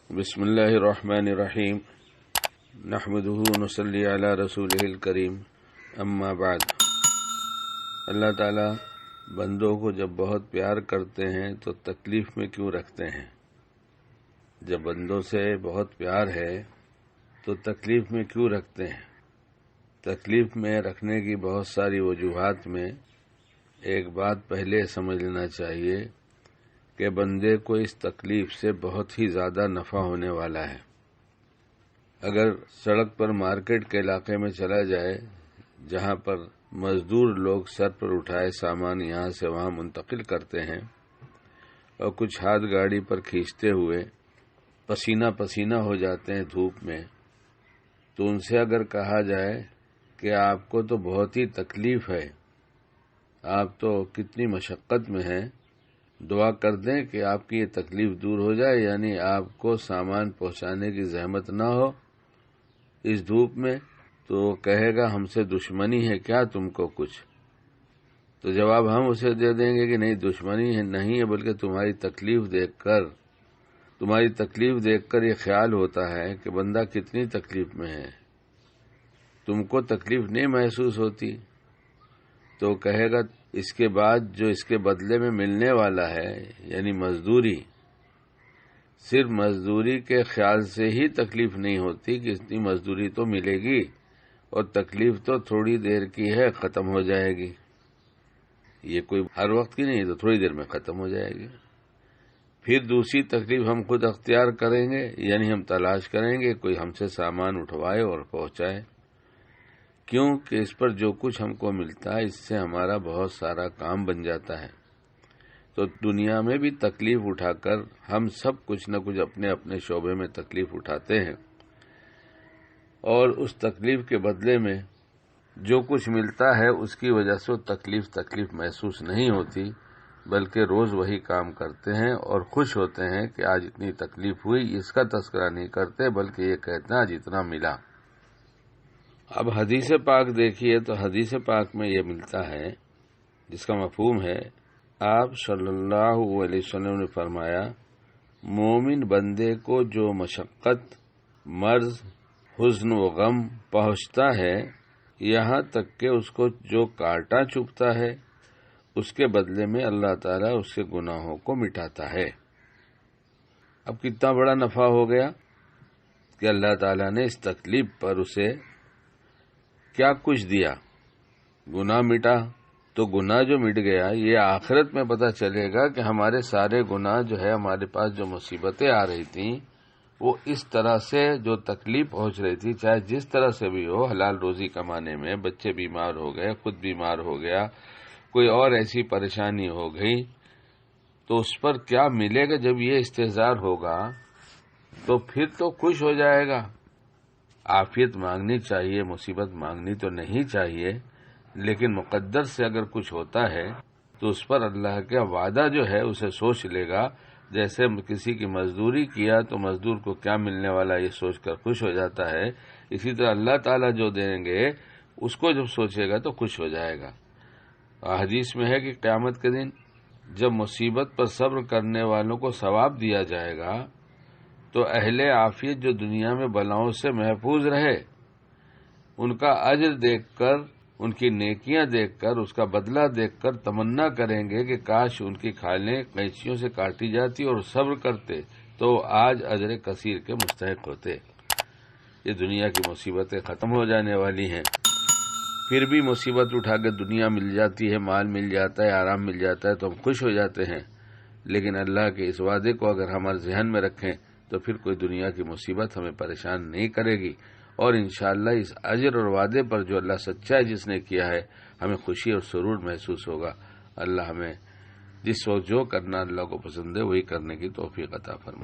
بسم اللہ الرحمن الرحیم نحمدہ ونصلی علی رسولہ الکریم اما بعد۔ اللہ تعالیٰ بندوں کو جب بہت پیار کرتے ہیں تو تکلیف میں کیوں رکھتے ہیں؟ جب بندوں سے بہت پیار ہے تو تکلیف میں کیوں رکھتے ہیں؟ تکلیف میں رکھنے کی بہت ساری وجوہات میں ایک بات پہلے سمجھ لینا چاہیے کہ بندے کو اس تکلیف سے بہت ہی زیادہ نفع ہونے والا ہے۔ اگر سڑک پر مارکیٹ کے علاقے میں چلا جائے جہاں پر مزدور لوگ سر پر اٹھائے سامان یہاں سے وہاں منتقل کرتے ہیں اور کچھ ہاتھ گاڑی پر کھینچتے ہوئے پسینہ پسینہ ہو جاتے ہیں دھوپ میں، تو ان سے اگر کہا جائے کہ آپ کو تو بہت ہی تکلیف ہے، آپ تو کتنی مشقت میں ہیں، دعا کر دیں کہ آپ کی یہ تکلیف دور ہو جائے، یعنی آپ کو سامان پہنچانے کی زحمت نہ ہو اس دھوپ میں، تو وہ کہے گا ہم سے دشمنی ہے کیا تم کو کچھ؟ تو جواب ہم اسے دے دیں گے کہ نہیں، دشمنی ہے نہیں ہے، بلکہ تمہاری تکلیف دیکھ کر یہ خیال ہوتا ہے کہ بندہ کتنی تکلیف میں ہے، تم کو تکلیف نہیں محسوس ہوتی؟ تو کہے گا اس کے بعد جو اس کے بدلے میں ملنے والا ہے، یعنی مزدوری، صرف مزدوری کے خیال سے ہی تکلیف نہیں ہوتی کہ اتنی مزدوری تو ملے گی اور تکلیف تو تھوڑی دیر کی ہے، ختم ہو جائے گی، یہ کوئی ہر وقت کی نہیں، تو تھوڑی دیر میں ختم ہو جائے گی۔ پھر دوسری تکلیف ہم خود اختیار کریں گے، یعنی ہم تلاش کریں گے کوئی ہم سے سامان اٹھوائے اور پہنچائے، کیوں کہ اس پر جو کچھ ہم کو ملتا ہے اس سے ہمارا بہت سارا کام بن جاتا ہے۔ تو دنیا میں بھی تکلیف اٹھا کر ہم سب کچھ نہ کچھ اپنے اپنے شعبے میں تکلیف اٹھاتے ہیں، اور اس تکلیف کے بدلے میں جو کچھ ملتا ہے اس کی وجہ سے تکلیف محسوس نہیں ہوتی، بلکہ روز وہی کام کرتے ہیں اور خوش ہوتے ہیں کہ آج اتنی تکلیف ہوئی، اس کا تذکرہ نہیں کرتے بلکہ یہ کہتے ہیں آج اتنا ملا۔ اب حدیث پاک دیکھیے تو حدیث پاک میں یہ ملتا ہے جس کا مفہوم ہے، آپ صلی اللہ علیہ وسلم نے فرمایا، مومن بندے کو جو مشقت، مرض، حزن و غم پہنچتا ہے، یہاں تک کہ اس کو جو کانٹا چبھتا ہے، اس کے بدلے میں اللہ تعالیٰ اس کے گناہوں کو مٹاتا ہے۔ اب کتنا بڑا نفع ہو گیا کہ اللہ تعالیٰ نے اس تکلیف پر اسے کیا کچھ دیا، گناہ مٹا۔ تو گناہ جو مٹ گیا، یہ آخرت میں پتہ چلے گا کہ ہمارے سارے گناہ جو ہے، ہمارے پاس جو مصیبتیں آ رہی تھیں، وہ اس طرح سے جو تکلیف پہنچ رہی تھی، چاہے جس طرح سے بھی ہو، حلال روزی کمانے میں بچے بیمار ہو گئے، خود بیمار ہو گیا، کوئی اور ایسی پریشانی ہو گئی، تو اس پر کیا ملے گا جب یہ استحضار ہوگا؟ تو پھر تو خوش ہو جائے گا۔ عافیت مانگنی چاہیے، مصیبت مانگنی تو نہیں چاہیے، لیکن مقدر سے اگر کچھ ہوتا ہے تو اس پر اللہ کا وعدہ جو ہے اسے سوچ لے گا۔ جیسے کسی کی مزدوری کیا تو مزدور کو کیا ملنے والا یہ سوچ کر خوش ہو جاتا ہے، اسی طرح اللہ تعالیٰ جو دیں گے اس کو جب سوچے گا تو خوش ہو جائے گا۔ حدیث میں ہے کہ قیامت کے دن جب مصیبت پر صبر کرنے والوں کو ثواب دیا جائے گا تو اہل عافیت جو دنیا میں بلاؤں سے محفوظ رہے، ان کا اجر دیکھ کر، ان کی نیکیاں دیکھ کر، اس کا بدلہ دیکھ کر تمنا کریں گے کہ کاش ان کی کھالیں قینچیوں سے کاٹی جاتی اور صبر کرتے تو آج اجر کثیر کے مستحق ہوتے۔ یہ دنیا کی مصیبتیں ختم ہو جانے والی ہیں، پھر بھی مصیبت اٹھا کے دنیا مل جاتی ہے، مال مل جاتا ہے، آرام مل جاتا ہے تو ہم خوش ہو جاتے ہیں، لیکن اللہ کے اس وعدے کو اگر ہمارے ذہن میں رکھیں تو پھر کوئی دنیا کی مصیبت ہمیں پریشان نہیں کرے گی، اور انشاءاللہ اس اجر اور وعدے پر جو اللہ سچا ہے جس نے کیا ہے، ہمیں خوشی اور سرور محسوس ہوگا۔ اللہ ہمیں جس وقت جو کرنا اللہ کو پسند ہے وہی کرنے کی توفیق عطا فرمائے۔